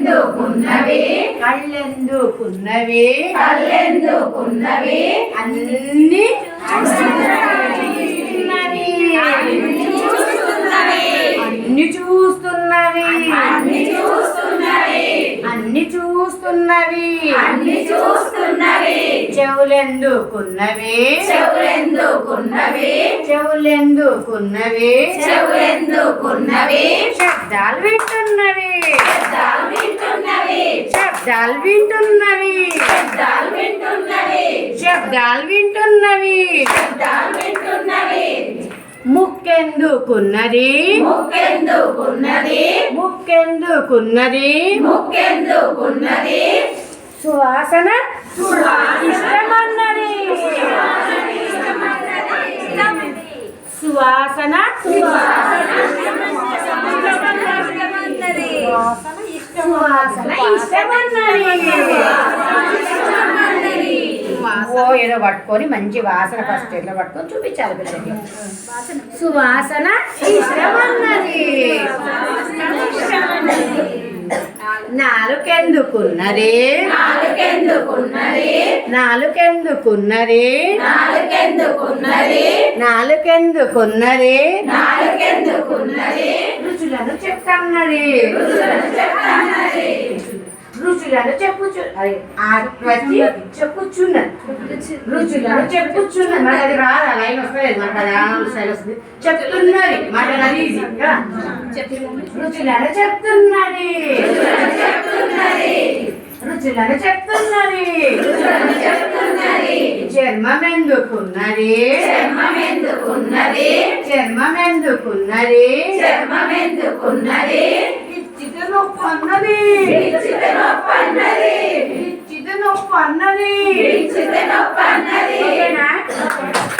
కళ్ళెందుకున్నవి కళ్ళెందుకున్నవి కళ్ళెందుకున్నవి అన్ని అన్ని చూస్తున్నవి అన్ని చూస్తున్నవి అన్ని చూస్తున్నవి అన్ని చూస్తున్నవి చెవులెందుకున్నవి చెవులెందుకున్నవి చెవులెందుకున్నవి చెవులెందుకున్నవి శబ్దాలు వింటున్నవి శబ్దాలు వింటున్నవి శబ్దాలు వింటున్నవి శబ్దాలు వింటున్నవి శబ్దాలు వింటున్నవి శబ్దాలు వింటున్నవి ముక్కెందుకున్నది ముక్కెందుకున్నది ముక్కెందుకున్నది ముక్కెందుకున్నది సువాసన ఇష్టమన్నది సువాసన సువాసన ఇష్టమన్నది ఓ ఏదో పట్టుకొని మంచి వాసన ఫస్ట్ ఎట్లా పట్టుకొని చూపించాలి పిల్లలకి సువాసన ఇష్టమన్నది నాలుకెందుకున్నది నాలుకెందుకున్నది నాలుకెందుకున్నది నాలుకెందుకున్నది నాలుకెందుకున్నది నాలుకెందుకున్నది రుచులను చెప్తున్నది రుచులను చెప్పుచు చెప్పుచున్నది రుచులను చెప్పుచున్నది మరి అది రాదా లైన్ వస్తలేదు మనకు అది స్టైల్ వస్తుంది చెప్తున్నది మాట అది ఈజీ రుచులను చెప్తున్నది రుచులను చెప్తున్నది చర్మమెందుకున్నది చర్మమెందుకున్నది చర్మమెందుకున్నది చర్మమెందుకున్నది ఇచ్చిత నొప్పన్నది ఇచ్చిత నొప్పన్నది ఇచ్చిత నొప్పన్నది ఇచ్చిత నొప్ప